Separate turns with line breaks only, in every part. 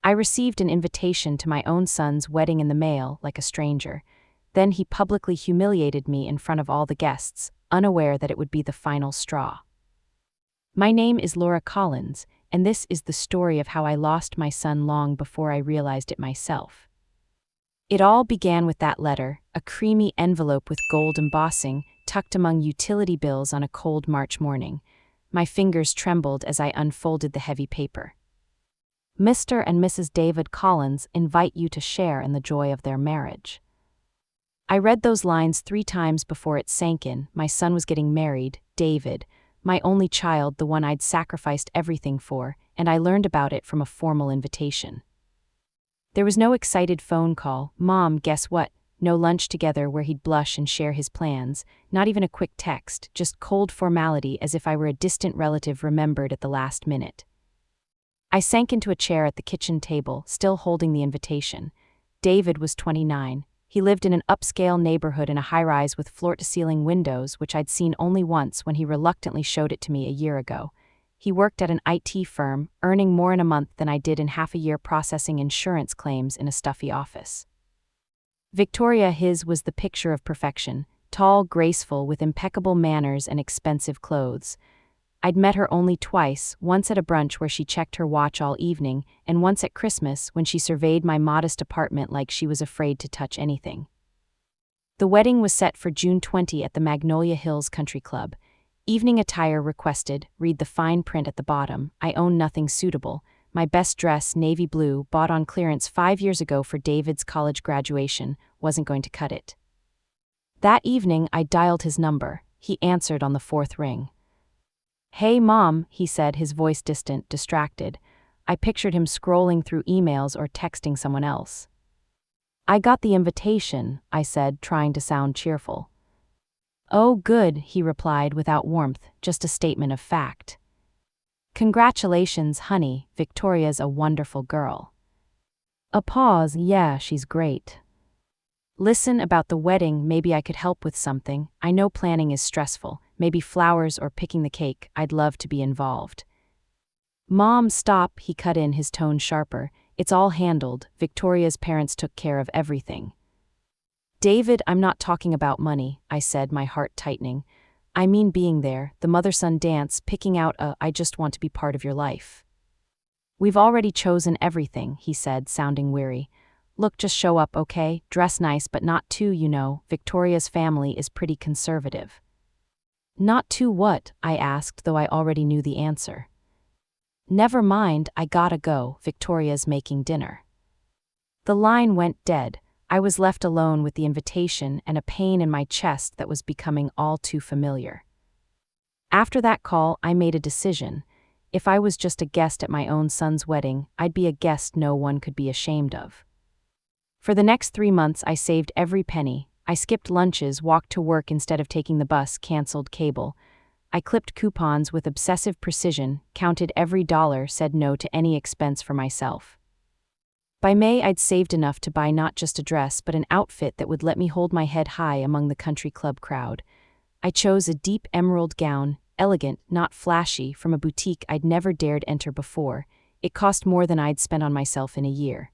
I received an invitation to my own son's wedding in the mail like a stranger. Then he publicly humiliated me in front of all the guests, unaware that it would be the final straw. My name is Laura Collins, and this is the story of how I lost my son long before I realized it myself. It all began with that letter, a creamy envelope with gold embossing, tucked among utility bills on a cold March morning. My fingers trembled as I unfolded the heavy paper. Mr. and Mrs. David Collins invite you to share in the joy of their marriage. I read those lines 3 times before it sank in. My son was getting married, David, my only child, the one I'd sacrificed everything for, and I learned about it from a formal invitation. There was no excited phone call, "Mom, guess what?" No lunch together where he'd blush and share his plans, not even a quick text, just cold formality as if I were a distant relative remembered at the last minute. I sank into a chair at the kitchen table, still holding the invitation. David was 29. He lived in an upscale neighborhood in a high-rise with floor-to-ceiling windows, which I'd seen only once when he reluctantly showed it to me a year ago. He worked at an IT firm, earning more in a month than I did in half a year processing insurance claims in a stuffy office. Victoria, his, was the picture of perfection, tall, graceful, with impeccable manners and expensive clothes. I'd met her only twice, once at a brunch where she checked her watch all evening, and once at Christmas when she surveyed my modest apartment like she was afraid to touch anything. The wedding was set for June 20 at the Magnolia Hills Country Club. Evening attire requested, read the fine print at the bottom. I own nothing suitable. My best dress, navy blue, bought on clearance 5 years ago for David's college graduation, wasn't going to cut it. That evening, I dialed his number. He answered on the 4th ring. "Hey, Mom," he said, his voice distant, distracted. I pictured him scrolling through emails or texting someone else. "I got the invitation," I said, trying to sound cheerful. "Oh, good," he replied without warmth, just a statement of fact. "Congratulations, honey, Victoria's a wonderful girl." A pause. "Yeah, she's great." "Listen, about the wedding, maybe I could help with something. I know planning is stressful. Maybe flowers or picking the cake. I'd love to be involved." "Mom, stop," he cut in, his tone sharper. "It's all handled. Victoria's parents took care of everything." "David, I'm not talking about money," I said, my heart tightening. "I mean being there, the mother-son dance, picking out I just want to be part of your life." "We've already chosen everything," he said, sounding weary. "Look, just show up, okay? Dress nice, but not too, you know. Victoria's family is pretty conservative." "Not too what?" I asked, though I already knew the answer. "Never mind, I gotta go. Victoria's making dinner." The line went dead. I was left alone with the invitation and a pain in my chest that was becoming all too familiar. After that call, I made a decision. If I was just a guest at my own son's wedding, I'd be a guest no one could be ashamed of. For the next 3 months, I saved every penny. I skipped lunches, walked to work instead of taking the bus, canceled cable. I clipped coupons with obsessive precision, counted every dollar, said no to any expense for myself. By May, I'd saved enough to buy not just a dress but an outfit that would let me hold my head high among the country club crowd. I chose a deep emerald gown, elegant, not flashy, from a boutique I'd never dared enter before. It cost more than I'd spent on myself in a year.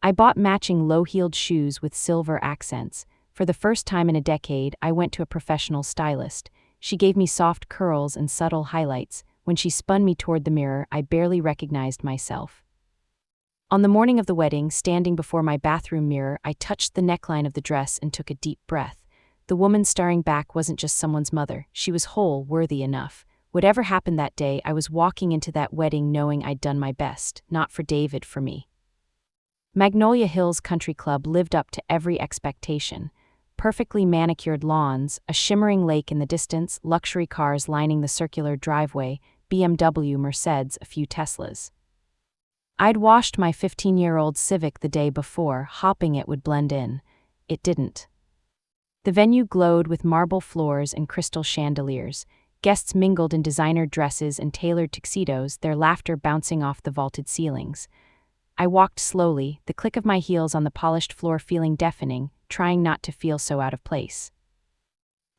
I bought matching low-heeled shoes with silver accents. For the first time in a decade, I went to a professional stylist. She gave me soft curls and subtle highlights. When she spun me toward the mirror, I barely recognized myself. On the morning of the wedding, standing before my bathroom mirror, I touched the neckline of the dress and took a deep breath. The woman staring back wasn't just someone's mother. She was whole, worthy enough. Whatever happened that day, I was walking into that wedding knowing I'd done my best, not for David, for me. Magnolia Hills Country Club lived up to every expectation. Perfectly manicured lawns, a shimmering lake in the distance, luxury cars lining the circular driveway, BMW, Mercedes, a few Teslas. I'd washed my 15-year-old Civic the day before, hoping it would blend in. It didn't. The venue glowed with marble floors and crystal chandeliers. Guests mingled in designer dresses and tailored tuxedos, their laughter bouncing off the vaulted ceilings. I walked slowly, the click of my heels on the polished floor feeling deafening, trying not to feel so out of place.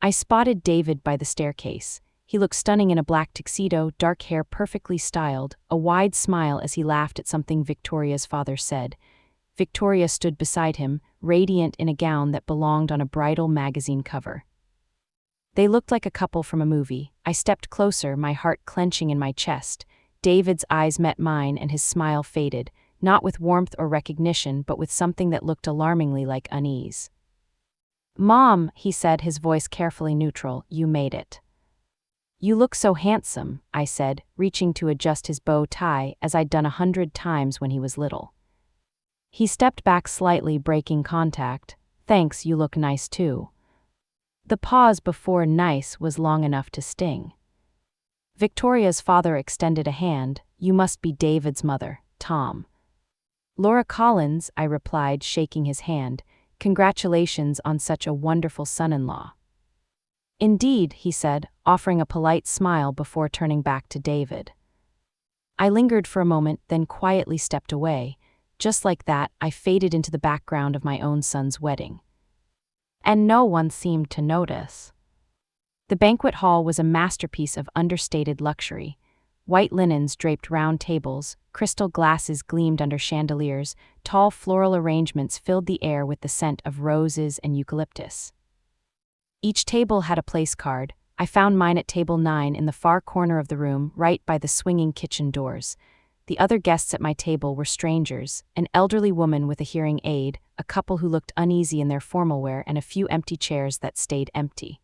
I spotted David by the staircase. He looked stunning in a black tuxedo, dark hair perfectly styled, a wide smile as he laughed at something Victoria's father said. Victoria stood beside him, radiant in a gown that belonged on a bridal magazine cover. They looked like a couple from a movie. I stepped closer, my heart clenching in my chest. David's eyes met mine and his smile faded, not with warmth or recognition, but with something that looked alarmingly like unease. "Mom," he said, his voice carefully neutral, "you made it." "You look so handsome," I said, reaching to adjust his bow tie as I'd done 100 times when he was little. He stepped back slightly, breaking contact. "Thanks, you look nice too." The pause before nice was long enough to sting. Victoria's father extended a hand. "You must be David's mother, Tom." "Laura Collins," I replied, shaking his hand. "Congratulations on such a wonderful son-in-law." "Indeed," he said, offering a polite smile before turning back to David. I lingered for a moment, then quietly stepped away. Just like that, I faded into the background of my own son's wedding. And no one seemed to notice. The banquet hall was a masterpiece of understated luxury. White linens draped round tables, crystal glasses gleamed under chandeliers, tall floral arrangements filled the air with the scent of roses and eucalyptus. Each table had a place card. I found mine at table 9 in the far corner of the room, right by the swinging kitchen doors. The other guests at my table were strangers, an elderly woman with a hearing aid, a couple who looked uneasy in their formal wear, and a few empty chairs that stayed empty.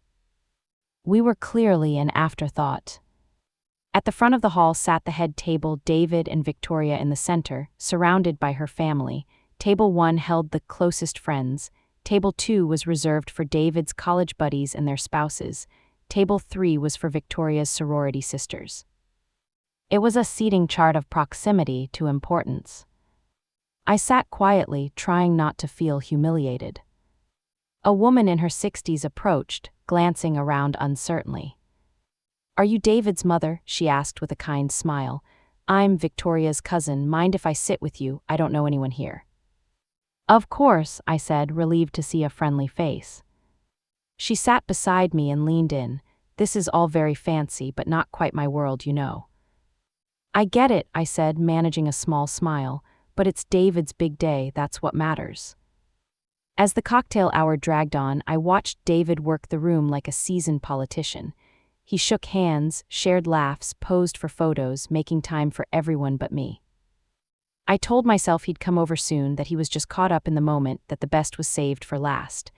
We were clearly an afterthought. At the front of the hall sat the head table, David and Victoria in the center, surrounded by her family. Table 1 held the closest friends. Table 2 was reserved for David's college buddies and their spouses. Table 3 was for Victoria's sorority sisters. It was a seating chart of proximity to importance. I sat quietly, trying not to feel humiliated. A woman in her 60s approached, glancing around uncertainly. "Are you David's mother?" she asked with a kind smile. "I'm Victoria's cousin. Mind if I sit with you? I don't know anyone here." "Of course," I said, relieved to see a friendly face. She sat beside me and leaned in. "This is all very fancy, but not quite my world, you know." "I get it," I said, managing a small smile, "but it's David's big day, that's what matters." As the cocktail hour dragged on, I watched David work the room like a seasoned politician. He shook hands, shared laughs, posed for photos, making time for everyone but me. I told myself he'd come over soon, that he was just caught up in the moment, that the best was saved for last.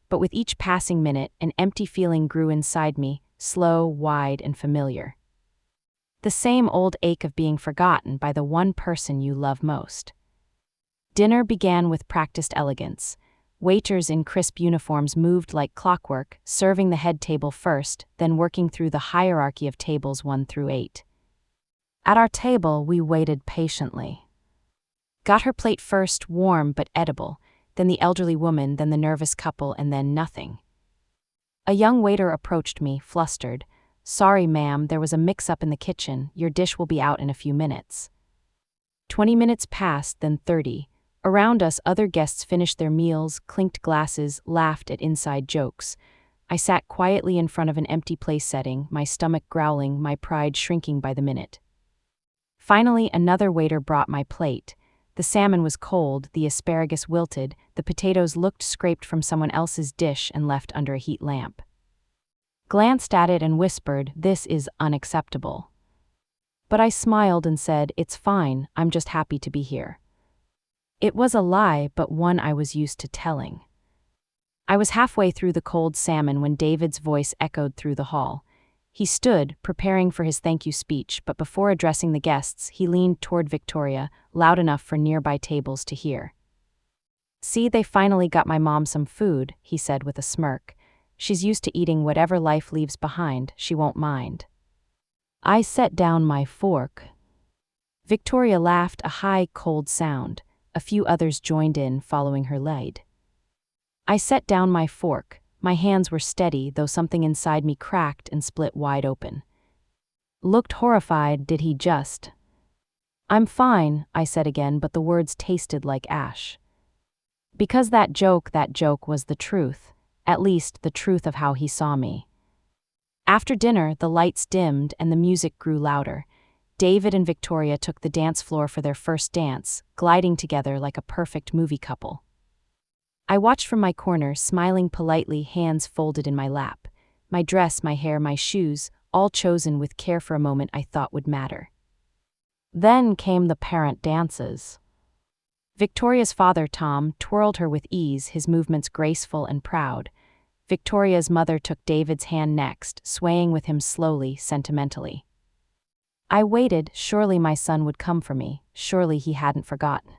But with each passing minute, an empty feeling grew inside me, slow, wide, and familiar. The same old ache of being forgotten by the one person you love most. Dinner began with practiced elegance. Waiters in crisp uniforms moved like clockwork, serving the head table first, then working through the hierarchy of tables 1 through 8. At our table, we waited patiently. Got her plate first, warm but edible, then the elderly woman, then the nervous couple, and then nothing. A young waiter approached me, flustered. "Sorry, ma'am, there was a mix-up in the kitchen. Your dish will be out in a few minutes." 20 minutes passed, then 30. Around us, other guests finished their meals, clinked glasses, laughed at inside jokes. I sat quietly in front of an empty place setting, my stomach growling, my pride shrinking by the minute. Finally, another waiter brought my plate. The salmon was cold, the asparagus wilted, the potatoes looked scraped from someone else's dish and left under a heat lamp. Glanced at it and whispered, "This is unacceptable." But I smiled and said, "It's fine, I'm just happy to be here." It was a lie, but one I was used to telling. I was halfway through the cold salmon when David's voice echoed through the hall. He stood, preparing for his thank you speech, but before addressing the guests, he leaned toward Victoria, loud enough for nearby tables to hear. "See, they finally got my mom some food," he said with a smirk. "She's used to eating whatever life leaves behind, she won't mind." I set down my fork. Victoria laughed, a high, cold sound. A few others joined in, following her lead. I set down my fork. My hands were steady, though something inside me cracked and split wide open. Looked horrified, did he just? "I'm fine," I said again, but the words tasted like ash. Because that joke was the truth, at least the truth of how he saw me. After dinner, the lights dimmed and the music grew louder. David and Victoria took the dance floor for their first dance, gliding together like a perfect movie couple. I watched from my corner, smiling politely, hands folded in my lap. My dress, my hair, my shoes, all chosen with care for a moment I thought would matter. Then came the parent dances. Victoria's father, Tom, twirled her with ease, his movements graceful and proud. Victoria's mother took David's hand next, swaying with him slowly, sentimentally. I waited, surely my son would come for me, surely he hadn't forgotten.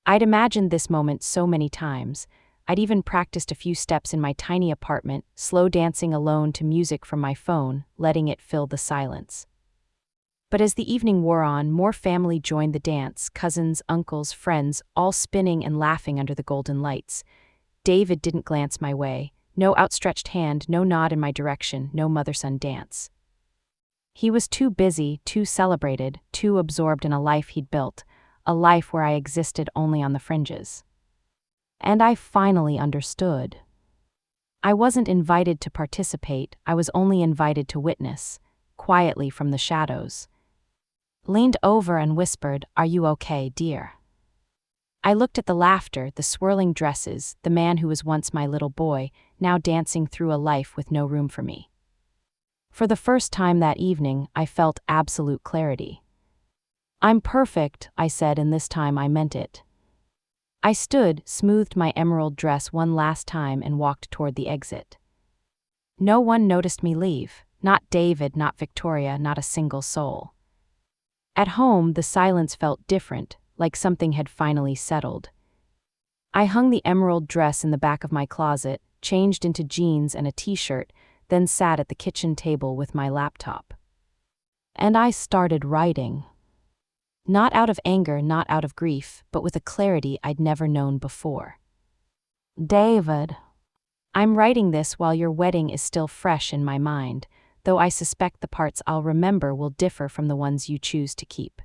I'd imagined this moment so many times. I'd even practiced a few steps in my tiny apartment, slow dancing alone to music from my phone, letting it fill the silence. But as the evening wore on, more family joined the dance, cousins, uncles, friends, all spinning and laughing under the golden lights. David didn't glance my way. No outstretched hand, no nod in my direction, no mother-son dance. He was too busy, too celebrated, too absorbed in a life he'd built, a life where I existed only on the fringes. And I finally understood. I wasn't invited to participate, I was only invited to witness, quietly from the shadows. Leaned over and whispered, "Are you okay, dear?" I looked at the laughter, the swirling dresses, the man who was once my little boy, now dancing through a life with no room for me. For the first time that evening, I felt absolute clarity. "I'm perfect," I said, and this time I meant it. I stood, smoothed my emerald dress one last time and walked toward the exit. No one noticed me leave, not David, not Victoria, not a single soul. At home, the silence felt different, like something had finally settled. I hung the emerald dress in the back of my closet, changed into jeans and a t-shirt, then sat at the kitchen table with my laptop. And I started writing. Not out of anger, not out of grief, but with a clarity I'd never known before. "David, I'm writing this while your wedding is still fresh in my mind, though I suspect the parts I'll remember will differ from the ones you choose to keep.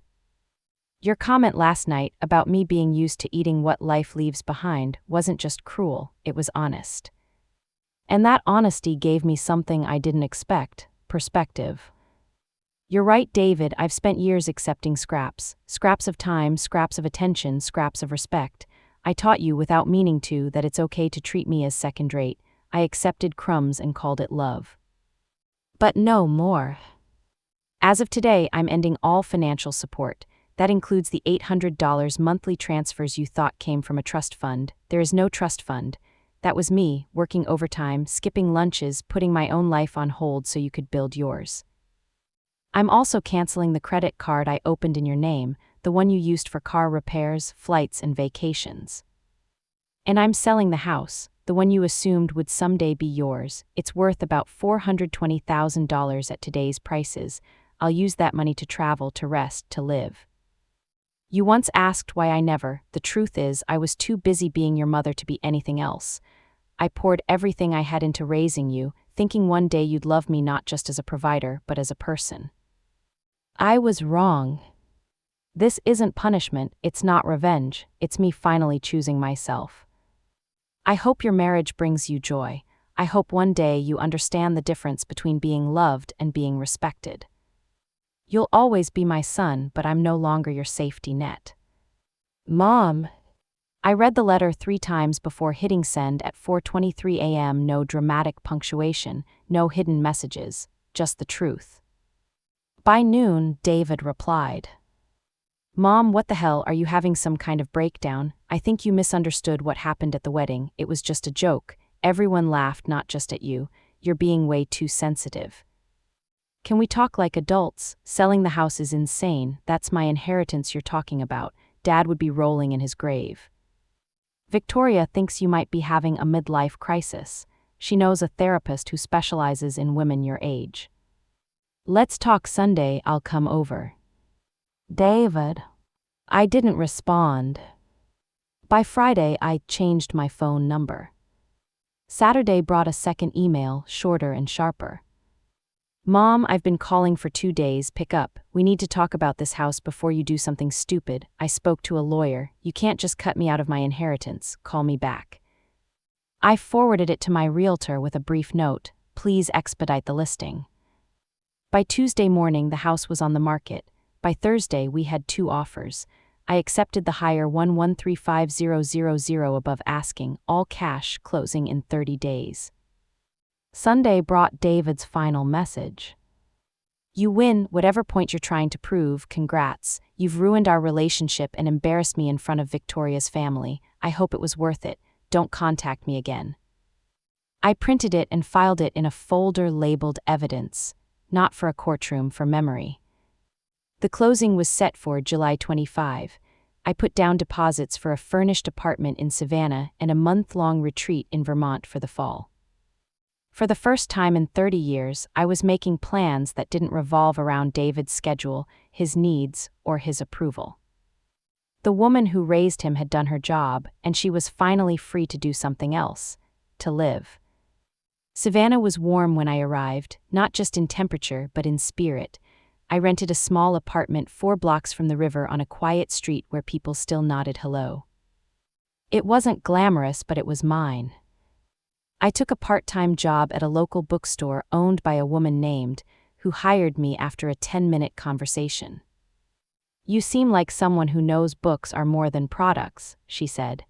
Your comment last night about me being used to eating what life leaves behind wasn't just cruel, it was honest. And that honesty gave me something I didn't expect, perspective. You're right, David, I've spent years accepting scraps of time, scraps of attention, scraps of respect. I taught you without meaning to that it's okay to treat me as second-rate. I accepted crumbs and called it love. But no more. As of today, I'm ending all financial support. That includes the $800 monthly transfers you thought came from a trust fund. There is no trust fund. That was me, working overtime, skipping lunches, putting my own life on hold so you could build yours. I'm also canceling the credit card I opened in your name, the one you used for car repairs, flights, and vacations. And I'm selling the house, the one you assumed would someday be yours. It's worth about $420,000 at today's prices. I'll use that money to travel, to rest, to live. You once asked why I never. The truth is, I was too busy being your mother to be anything else. I poured everything I had into raising you, thinking one day you'd love me not just as a provider, but as a person. I was wrong. This isn't punishment, it's not revenge, it's me finally choosing myself. I hope your marriage brings you joy. I hope one day you understand the difference between being loved and being respected. You'll always be my son, but I'm no longer your safety net. Mom. I read the letter 3 times before hitting send at 4:23 a.m. No dramatic punctuation, no hidden messages, just the truth. By noon, David replied. Mom, what the hell, are you having some kind of breakdown? I think you misunderstood what happened at the wedding. It was just a joke. Everyone laughed, not just at you. You're being way too sensitive. Can we talk like adults? Selling the house is insane. That's my inheritance you're talking about. Dad would be rolling in his grave. Victoria thinks you might be having a midlife crisis. She knows a therapist who specializes in women your age. Let's talk Sunday, I'll come over. David. I didn't respond. By Friday, I changed my phone number. Saturday brought a second email, shorter and sharper. Mom, I've been calling for 2 days, pick up. We need to talk about this house before you do something stupid. I spoke to a lawyer. You can't just cut me out of my inheritance. Call me back. I forwarded it to my realtor with a brief note. Please expedite the listing. By Tuesday morning, the house was on the market. By Thursday, we had 2 offers. I accepted the higher 1135000 above asking, all cash, closing in 30 days. Sunday brought David's final message. You win, whatever point you're trying to prove, congrats. You've ruined our relationship and embarrassed me in front of Victoria's family. I hope it was worth it. Don't contact me again. I printed it and filed it in a folder labeled evidence, not for a courtroom, for memory. The closing was set for July 25. I put down deposits for a furnished apartment in Savannah and a month-long retreat in Vermont for the fall. For the first time in 30 years, I was making plans that didn't revolve around David's schedule, his needs, or his approval. The woman who raised him had done her job, and she was finally free to do something else, to live. Savannah was warm when I arrived, not just in temperature but in spirit. I rented a small apartment 4 blocks from the river on a quiet street where people still nodded hello. It wasn't glamorous, but it was mine. I took a part-time job at a local bookstore owned by a woman named, who hired me after a 10-minute conversation. You seem like someone who knows books are more than products, she said.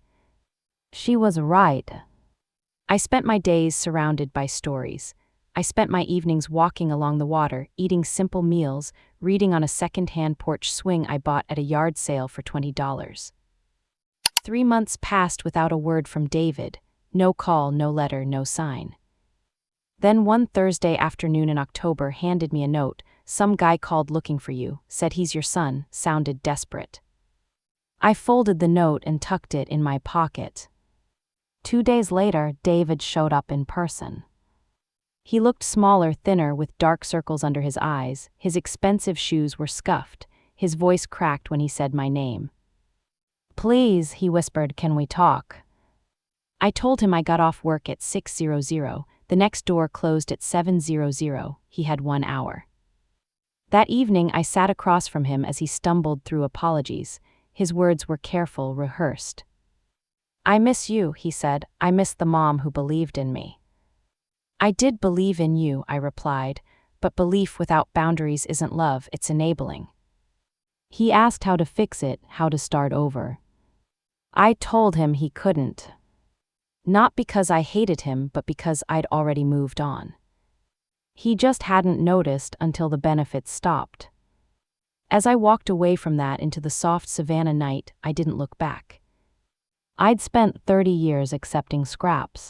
She was right. I spent my days surrounded by stories. I spent my evenings walking along the water, eating simple meals, reading on a second-hand porch swing I bought at a yard sale for $20. 3 months passed without a word from David. No call, no letter, no sign. Then one Thursday afternoon in October handed me a note. Some guy called looking for you, said he's your son, sounded desperate. I folded the note and tucked it in my pocket. 2 days later, David showed up in person. He looked smaller, thinner, with dark circles under his eyes. His expensive shoes were scuffed. His voice cracked when he said my name. Please, he whispered, can we talk? I told him I got off work at 6:00. The next door closed at 7:00. He had 1 hour. That evening, I sat across from him as he stumbled through apologies. His words were careful, rehearsed. I miss you, he said. I miss the mom who believed in me. I did believe in you, I replied, but belief without boundaries isn't love, it's enabling. He asked how to fix it, how to start over. I told him he couldn't. Not because I hated him, but because I'd already moved on. He just hadn't noticed until the benefits stopped. As I walked away from that into the soft Savannah night, I didn't look back. I'd spent 30 years accepting scraps.